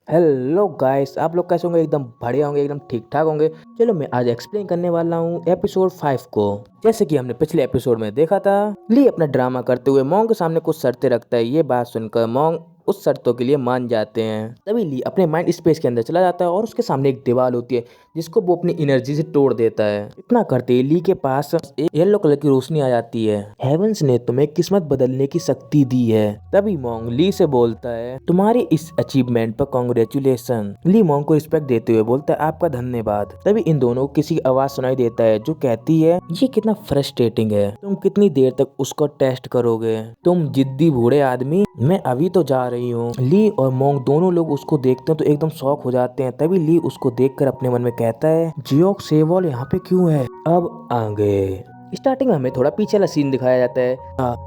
Hello guys, आप लोग कैसे होंगे? एकदम बढ़िया होंगे, एकदम ठीक ठाक होंगे। चलो मैं आज एक्सप्लेन करने वाला हूँ एपिसोड 5 को। जैसे कि हमने पिछले एपिसोड में देखा था, ली अपना ड्रामा करते हुए मोंग के सामने कुछ शर्तें रखता है। ये बात सुनकर मोंग उस शर्तों के लिए मान जाते हैं। तभी ली अपने माइंड स्पेस के अंदर चला जाता है और उसके सामने एक दीवार होती है जिसको वो अपनी एनर्जी से तोड़ देता है। इतना करते ही ली के पास एक येलो कलर की रोशनी आ जाती है। हेवंस ने तुम्हें किस्मत बदलने की शक्ति दी है। तभी मोंग ली से बोलता है, तुम्हारी इस अचीवमेंट पर कांग्रेचुलेशन। ली मोंग को रिस्पेक्ट देते हुए बोलता है, आपका धन्यवाद। तभी इन दोनों को किसी की आवाज सुनाई देता है जो कहती है, ये कितना फ्रस्ट्रेटिंग है, तुम कितनी देर तक उसको टेस्ट करोगे, तुम जिद्दी बूढ़े आदमी, मैं अभी तो जा रही हूँ। ली और मोंग दोनों लोग उसको देखते हैं तो एकदम शॉक हो जाते हैं। तभी ली उसको देखकर अपने मन में कहता है, जियोक सेवॉल यहाँ पे क्यों है? अब आगे स्टार्टिंग में हमें थोड़ा पीछे वाला सीन दिखाया जाता है।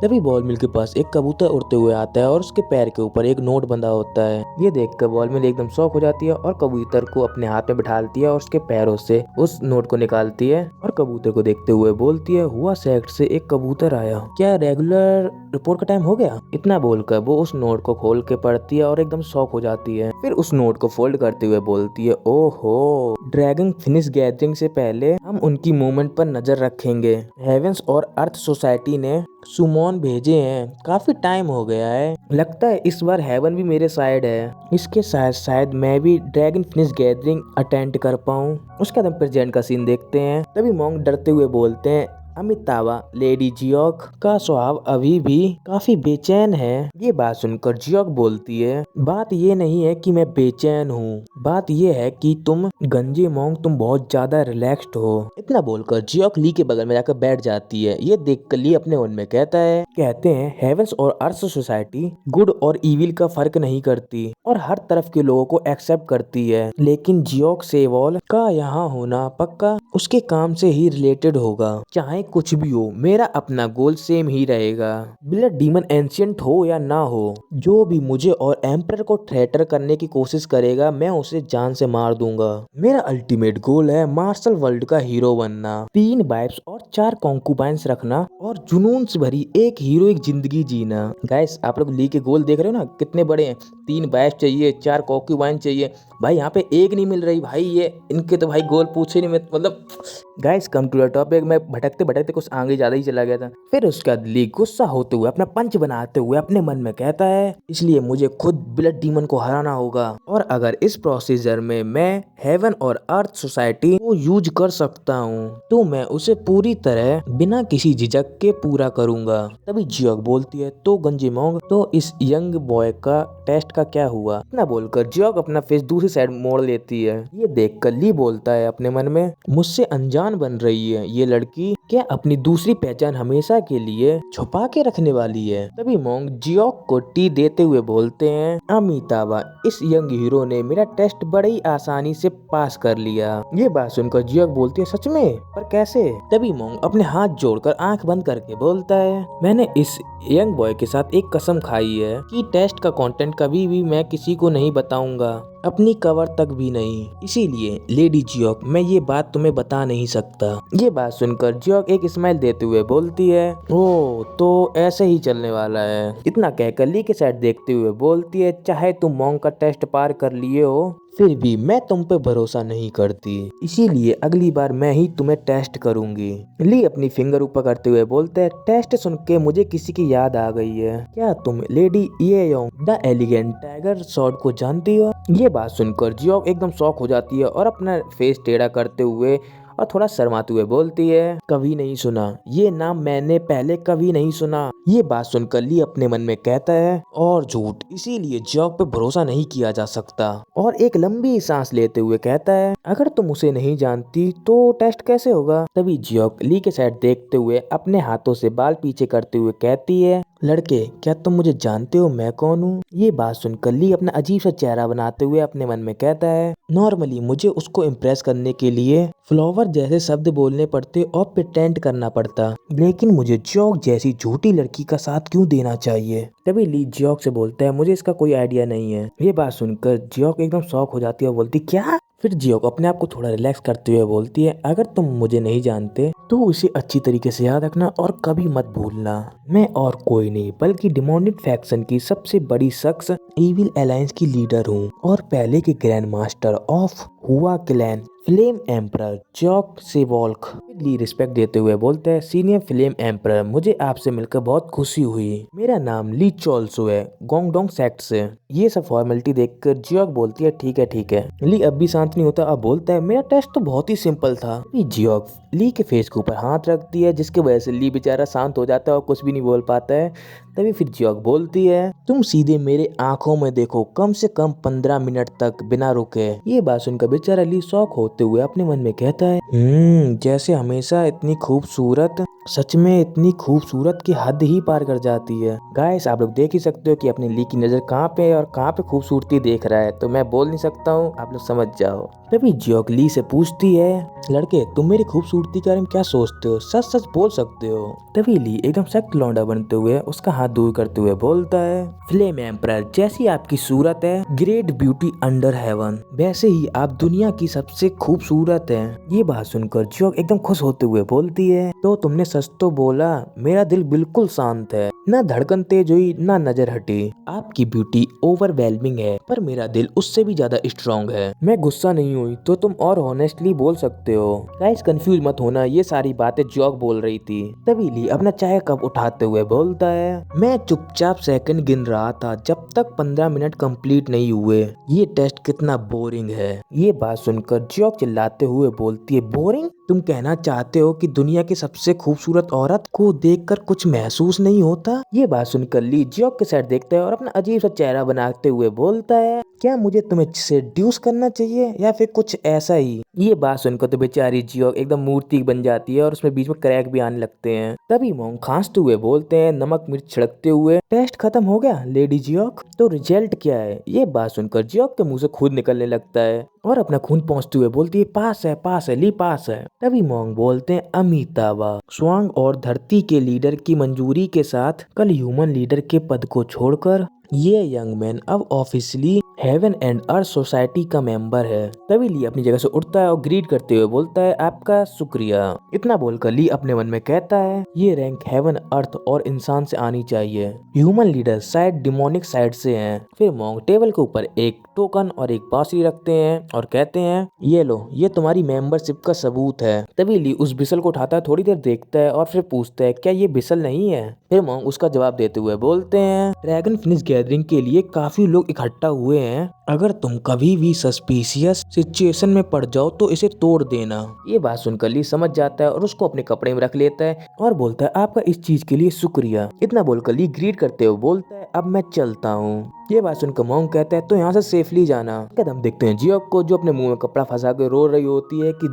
तभी बॉल मिल के पास एक कबूतर उड़ते हुए आता है और उसके पैर के ऊपर एक नोट बंधा होता है। ये देखकर बॉल मिल एकदम शॉक हो जाती है और कबूतर को अपने हाथ में बिठाती है और उसके पैरों से उस नोट को निकालती है और कबूतर को देखते हुए बोलती है, हुआ सेक्ट से एक कबूतर आया, क्या रेगुलर रिपोर्ट का टाइम हो गया? इतना बोलकर वो उस नोट को खोल के पढ़ती है और एकदम शॉक हो जाती है। फिर उस नोट को फोल्ड करते हुए बोलती है, ओहो, ड्रैगन फिनिश गैदरिंग से पहले हम उनकी मूवमेंट पर नजर रखेंगे। हेवेंस और अर्थ सोसाइटी ने सुमोन भेजे हैं, काफी टाइम हो गया है, लगता है इस बार हेवन भी मेरे साइड है। इसके साथ शायद मैं भी ड्रैगन फिनिश गैदरिंग अटेंड कर पाऊँ। उसके बाद हम प्रेजेंट का सीन देखते हैं। तभी मोंग डरते हुए बोलते हैं, अमितावा, लेडी जियोक का स्वभाव अभी भी काफी बेचैन है। ये बात सुनकर जियोक बोलती है, बात ये नहीं है कि मैं बेचैन हूँ, बात ये है कि तुम गंजे मोंग, तुम बहुत ज्यादा रिलैक्स्ड हो। इतना बोलकर जियोक ली के बगल में जाकर बैठ जाती है। ये देखकर ली अपने मन में कहते हैं हेवेंस और अर्थ सोसाइटी गुड और इविल का फर्क नहीं करती और हर तरफ के लोगों को एक्सेप्ट करती है, लेकिन जियोक सेवॉल का यहाँ होना पक्का उसके काम से ही रिलेटेड होगा। चाहे कुछ भी हो, मेरा अपना गोल सेम ही रहेगा। ब्लड डीमन एंशिएंट हो या ना हो, जो भी मुझे और एम्परर को थ्रेटर करने की कोशिश करेगा, मैं उसे जान से मार दूंगा। मेरा अल्टीमेट गोल है मार्शल वर्ल्ड का हीरो बनना, 3 वाइफ्स और 4 कॉन्कुबाइंस रखना और जुनून से भरी एक हीरोइक जिंदगी जीना। गाइस, आप लोग ली के गोल देख रहे हो ना, कितने बड़े हैं। 3 वाइफ चाहिए, 4 कॉन्कुबाइन चाहिए, भाई यहाँ पे एक नहीं मिल रही भाई। ये इनके तो भाई गोल पूछे नहीं, मतलब guys come to the topic. मैं भटकते भटकते कुछ आगे ज्यादा ही चला गया था। फिर उसके बाद ली गुस्सा होते हुए अपना पंच बनाते हुए अपने मन में कहता है, इसलिए मुझे खुद ब्लड डीमन को हराना होगा और अगर इस प्रोसीजर में मैं हेवन और अर्थ सोसाइटी को यूज कर सकता हूँ तो मैं उसे पूरी तरह बिना किसी झिझक के पूरा करूंगा। तभी जियोक बोलती है, तो गंजे मोंग, तो इस यंग बॉय का टेस्ट का क्या हुआ? इतना बोलकर जियोक अपना फेस दूसरी साइड मोड़ लेती है। ये देखकर ली बोलता है अपने मन में, मुझसे अनजान बन रही है ये लड़की, क्या अपनी दूसरी पहचान हमेशा के लिए छुपा के रखने वाली है? तभी मोंग जियोक को टी देते हुए बोलते हैं, अमितावा, इस यंग हीरो ने मेरा टेस्ट बड़ी आसानी से पास कर लिया। ये बात सुनकर जियोक बोलती है, सच में? पर कैसे? तभी मोंग अपने हाथ जोड़कर आंख बंद करके बोलता है, मैंने इस यंग बॉय के साथ एक कसम खाई है कि टेस्ट का कंटेंट कभी भी मैं किसी को नहीं बताऊंगा, अपनी कवर तक भी नहीं। इसीलिए लेडी जियोक, मैं ये बात तुम्हें बता नहीं सकता। ये बात सुनकर जियोक एक स्माइल देते हुए बोलती है, ओ, तो ऐसे ही चलने वाला है। इतना कहकर ली के साइड देखते हुए बोलती है, चाहे तुम मोंग का टेस्ट पार कर लिए हो, फिर भी मैं तुम पे भरोसा नहीं करती, इसीलिए अगली बार मैं ही तुम्हें टेस्ट करूंगी। ली अपनी फिंगर ऊपर करते हुए बोलते है, टेस्ट सुन के मुझे किसी की याद आ गई है, क्या तुम लेडी ये Yong the elegant tiger sword को जानती हो? ये बात सुनकर जियोक एकदम शॉक हो जाती है और अपना फेस टेढ़ा करते हुए और थोड़ा शर्माते हुए बोलती है, कभी नहीं सुना, ये नाम मैंने पहले कभी नहीं सुना। ये बात सुनकर ली अपने मन में कहता है, और झूठ, इसीलिए जियोक पे भरोसा नहीं किया जा सकता। और एक लंबी सांस लेते हुए कहता है, अगर तुम उसे नहीं जानती तो टेस्ट कैसे होगा? तभी जियोक ली के साइड देखते हुए अपने हाथों से बाल पीछे करते हुए कहती है, लड़के, क्या तुम मुझे जानते हो मैं कौन हूँ? ये बात सुनकर ली अपना अजीब सा चेहरा बनाते हुए अपने मन में कहता है, नॉर्मली मुझे उसको इम्प्रेस करने के लिए फ्लावर जैसे शब्द बोलने पड़ते और प्रिटेंड करना पड़ता, लेकिन मुझे जियोक जैसी झूठी लड़की का साथ क्यों देना चाहिए? तभी ली जियोक से बोलता है, मुझे इसका कोई आइडिया नहीं है। ये बात सुनकर जियोक एकदम शॉक हो जाती है और बोलती, क्या फिर जियोक अपने आप को थोड़ा रिलैक्स करते हुए बोलती है, अगर तुम मुझे नहीं जानते तो इसे अच्छी तरीके से याद रखना और कभी मत भूलना। मैं और कोई नहीं बल्कि डिमोनिक फैक्शन की सबसे बड़ी शख्स इविल अलायंस की लीडर हूँ और पहले के ग्रैंड मास्टर ऑफ हुआ क्लैन फ्लेम एम्परर जॉक सेवॉल्क। ली रिस्पेक्ट देते हुए बोलते हैं, सीनियर फ्लेम एम्परर, मुझे आपसे मिलकर बहुत खुशी हुई। मेरा नाम ली चोल्सो है, गोंगडोंग सेक्ट से। ये सब फॉर्मेलिटी देखकर जियोक बोलती है, ठीक है ठीक है। ली अब भी शांत नहीं होता, अब बोलता है, मेरा टेस्ट तो बहुत ही सिंपल था। जियोक ली के फेस के ऊपर हाथ रखती है, जिसकी वजह से ली बेचारा शांत हो जाता है और कुछ भी नहीं बोल पाता है। तभी फिर जियोक बोलती है, तुम सीधे मेरे आंखों में देखो, कम से कम 15 मिनट तक बिना रुके। ये बात सुनकर बेचारा ली शॉक होते हुए अपने मन में कहता है, जैसे हमेशा इतनी खूबसूरत, सच में इतनी खूबसूरत की हद ही पार कर जाती है। गाइस आप लोग देख ही सकते हो कि अपनी ली की नजर कहाँ पे है और कहाँ पे खूबसूरती देख रहा है, तो मैं बोल नहीं सकता हूँ, आप लोग समझ जाओ। तभी जियोक ली से पूछती है, लड़के तुम मेरी खूबसूरती के बारे में क्या सोचते हो, सच सच बोल सकते हो। तभी ली एकदम सख्त लौंडा बनते हुए उसका हाथ दूर करते हुए बोलता है, फ्लेम एम्परर, जैसी आपकी सूरत है ग्रेट ब्यूटी अंडर हेवन, वैसे ही आप दुनिया की सबसे खूबसूरत है। ये बात सुनकर जियोक एकदम खुश होते हुए बोलती है, तो तुमने सच तो बोला, मेरा दिल बिल्कुल शांत है, ना धड़कन तेज हुई ना नजर हटी। आपकी ब्यूटी ओवरवेलमिंग है पर मेरा दिल उससे भी ज्यादा स्ट्रॉन्ग है। मैं गुस्सा नहीं हुई तो तुम और ऑनेस्टली बोल सकते हो। गाइस कंफ्यूज मत होना, ये सारी बातें जियोक बोल रही थी। तभी ली अपना चाय कप उठाते हुए बोलता है, मैं चुपचाप सेकंड गिन रहा था जब तक 15 मिनट कंप्लीट नहीं हुए। ये टेस्ट कितना बोरिंग है। ये बात सुनकर जियोक चिल्लाते हुए बोलती है, बोरिंग? तुम कहना चाहते हो कि दुनिया की सबसे खूबसूरत औरत को देखकर कुछ महसूस नहीं होता? ये बात सुनकर ली जियोक के साइड देखता है और अपना अजीब सा चेहरा बनाते हुए बोलता है, क्या मुझे तुम्हें सेड्यूस करना चाहिए या फिर कुछ ऐसा ही? ये बात सुनकर तो बेचारी जियोक एकदम मूर्ति बन जाती है और उसमें बीच में क्रैक भी आने लगते हैं। तभी मोंग खांसते हुए बोलते हैं, नमक मिर्च छिड़कते हुए, टेस्ट खत्म हो गया लेडी जियोक, तो रिजल्ट क्या है? ये बात सुनकर जियोक के मुंह से खून निकलने लगता है और अपना खून पहुंचते हुए बोलती है, पास है ली पास है। तभी मोंग बोलते हैं, अमिताभा स्वांग और धरती के लीडर की मंजूरी के साथ कल ह्यूमन लीडर के पद को छोड़कर ये यंग मैन अब officially heaven and earth society का मेंबर है। तभी ली अपनी जगह से उठता है और ग्रीट करते हुए बोलता है, आपका शुक्रिया। इतना बोलकर ली अपने मन में कहता है, ये रैंक हेवन अर्थ और इंसान से आनी चाहिए, ह्यूमन लीडर शायद डिमोनिक साइड से हैं। फिर मोंग टेबल के ऊपर एक टोकन और एक बांसुरी रखते हैं और कहते हैं, ये लो, ये तुम्हारी मेंबरशिप का सबूत है। तभी ली उस बिसल को उठाता है, थोड़ी देर देखता है और फिर पूछता है, क्या ये बिसल नहीं है? फिर मोंग उसका जवाब देते हुए बोलते हैं, ड्रैगन फिनिश गैदरिंग के लिए काफी लोग इकट्ठा हुए हैं, अगर तुम कभी भी सस्पिशियस सिचुएशन में पड़ जाओ तो इसे तोड़ देना। ये बात सुनकर ली समझ जाता है और उसको अपने कपड़े में रख लेता है और बोलता है, आपका इस चीज के लिए शुक्रिया। इतना बोलकर ली ग्रीट करते हुए बोलता है, अब मैं चलता हूँ। ये बात सुनकर मोंग कहता है, तो यहाँ से सेफली जाना। कदम देखते हैं जियोक को, जो अपने मुंह में कपड़ा फंसा के रो रही होती है कि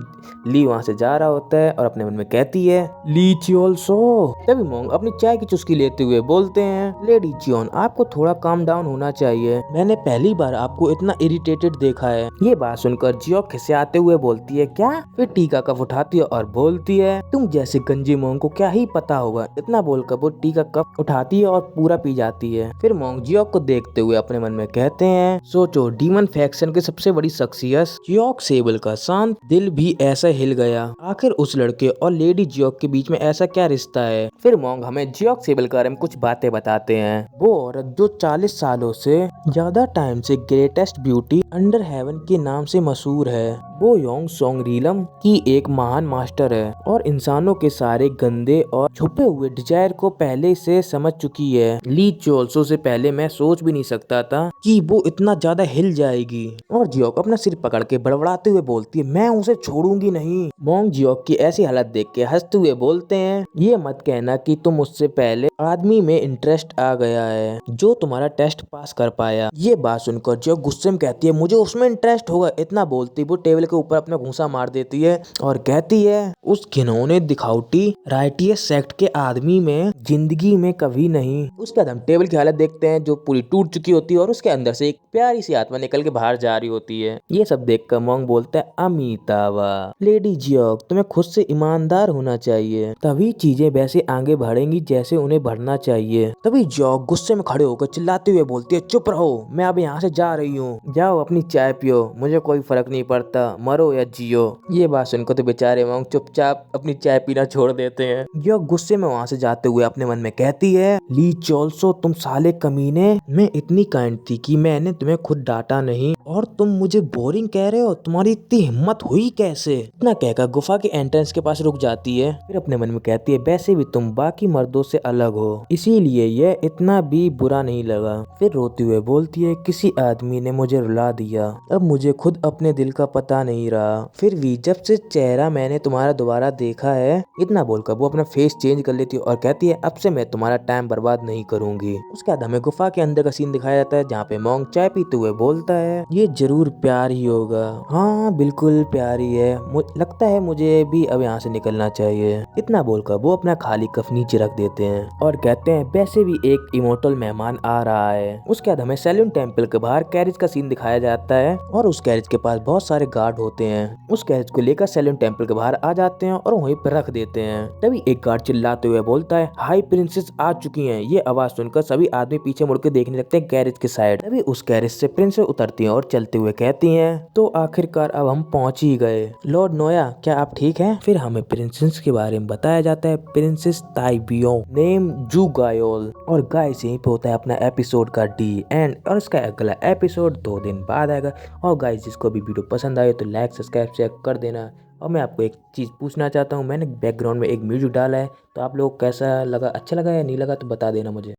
ली वहाँ से जा रहा होता है और अपने मन में कहती है, ली चियोल्सो। तभी मोंग अपनी चाय की चुस्की लेते हुए बोलते हैं, लेडी जियोन, आपको थोड़ा काम डाउन होना चाहिए, मैंने पहली बार आपको इतना इरिटेटेड देखा है। ये बात सुनकर जियोक खिसियाते हुए बोलती है, क्या? फिर टीका कप उठाती है और बोलती है, तुम जैसे गंजे मोंग को क्या ही पता होगा। इतना बोलकर वो टीका कप उठाती है और पूरा पी जाती है। फिर मोंग जियोक को देखते हुए अपने मन में कहते हैं, सोचो डीमन फैक्शन की सबसे बड़ी शख्सियत जियोक सेबल का शांत दिल भी ऐसा हिल गया। आखिर उस लड़के और लेडी जियोक के बीच में ऐसा क्या रिश्ता है? फिर मोंग हमें जियोक सेबल के बारे में कुछ बातें बताते हैं। वो औरत जो 40 सालों से ज्यादा टाइम से ग्रेटेस्ट ब्यूटी अंडर हेवन के नाम से मशहूर है। वो योंग सोंग रीलम की एक महान मास्टर है और इंसानों के सारे गंदे और छुपे हुए डिजायर को पहले से समझ चुकी है। ली चोल्सो से पहले मैं सोच भी नहीं सकता था कि वो इतना ज्यादा हिल जाएगी। और जियोक अपना सिर पकड़ के बड़बड़ाते हुए बोलती है, मैं उसे छोड़ूंगी नहीं। मोंग जियोक की ऐसी हालत देख के हंसते हुए बोलते हैं, ये मत कहना कि तुम उससे पहले आदमी में इंटरेस्ट आ गया है जो तुम्हारा टेस्ट पास कर पाया। ये बात सुनकर जियोक गुस्से में कहती है, मुझे उसमें इंटरेस्ट होगा। इतना बोलती वो टेबल के ऊपर अपना घूंसा मार देती है और कहती है, उस घिनौने दिखावटी राइटियस सेक्ट के आदमी में जिंदगी में कभी नहीं। उसके बाद हम टेबल की हालत देखते हैं जो पूरी टूट चुकी होती है और उसके अंदर से एक प्यारी सी आत्मा निकल के बाहर जा रही होती है। ये सब देखकर मोंग बोलता है, अमिताभा, लेडी जियोक, तुम्हें खुद से ईमानदार होना चाहिए, तभी चीजें वैसे आगे बढ़ेंगी जैसे उन्हें बढ़ना चाहिए। तभी जियोक गुस्से में खड़े होकर चिल्लाते हुए बोलती है, चुप रहो, मैं अब यहाँ से जा रही हूँ, जाओ अपनी चाय पियो, मुझे कोई फर्क नहीं पड़ता, मरो या जियो। ये बात सुनकर तो बेचारे मोंग चुपचाप अपनी चाय पीना छोड़ देते हैं। यो गुस्से में वहाँ से जाते हुए अपने मन में कहती है, ली चोल्सो तुम साले कमीने, मैं इतनी काइंड थी कि मैंने तुम्हें खुद डांटा नहीं और तुम मुझे बोरिंग कह रहे हो, तुम्हारी इतनी हिम्मत हुई कैसे। इतना कहकर गुफा के एंट्रेंस के पास रुक जाती है। फिर अपने मन में कहती है, वैसे भी तुम बाकी मर्दों से अलग हो, इसीलिए यह इतना भी बुरा नहीं लगा। फिर रोते हुए बोलती है, किसी आदमी ने मुझे रुला दिया, अब मुझे खुद अपने दिल का पता नहीं रहा। फिर भी जब से चेहरा मैंने तुम्हारा दोबारा देखा है, इतना बोलकर वो अपना फेस चेंज कर लेती है और कहती है, अब से मैं तुम्हारा टाइम बर्बाद नहीं करूंगी। उसके बाद हमें गुफा के अंदर का सीन दिखाया जाता है, जहाँ पे मोंग चाय पीते हुए बोलता है, ये जरूर प्यार ही होगा। हाँ बिल्कुल प्यार ही है, लगता है मुझे भी अब यहाँ से निकलना चाहिए। इतना बोलकर वो अपना खाली कप नीचे रख देते हैं और कहते हैं, वैसे भी एक इमोर्टल मेहमान आ रहा है। उसके बाद हमें सैलून टेम्पल के बाहर कैरेज का सीन दिखाया जाता है और उस कैरेज के पास बहुत सारे गार्ड होते हैं। उस कैरेज को लेकर सैलून टेम्पल के बाहर आ जाते हैं और वहीं पर रख देते हैं। तभी एक गार्ड चिल्लाते हुए बोलता है, हाई प्रिंसेस आ चुकी हैं। ये आवाज सुनकर सभी आदमी पीछे मुड़ के देखने लगते हैं कैरेज के साइड। तभी उस कैरेज से प्रिंसेस उतरती हैं और चलते हुए कहती हैं, तो आखिरकार अब हम पहुंच ही गए। लॉर्ड नोया, क्या आप ठीक हैं? फिर हमें प्रिंसेस के बारे में बताया जाता है, प्रिंसेस ताइबियो नेम जुगायोल। और गाइस यहीं पे होता है अपना एपिसोड का डी एंड, और इसका अगला एपिसोड 2 दिन बाद आएगा। और गाइस जिसको भी वीडियो पसंद आए तो लाइक सब्सक्राइब शेयर कर देना। और मैं आपको एक चीज़ पूछना चाहता हूँ, मैंने बैकग्राउंड में एक म्यूजिक डाला है, तो आप लोग कैसा लगा, अच्छा लगा या नहीं लगा तो बता देना मुझे।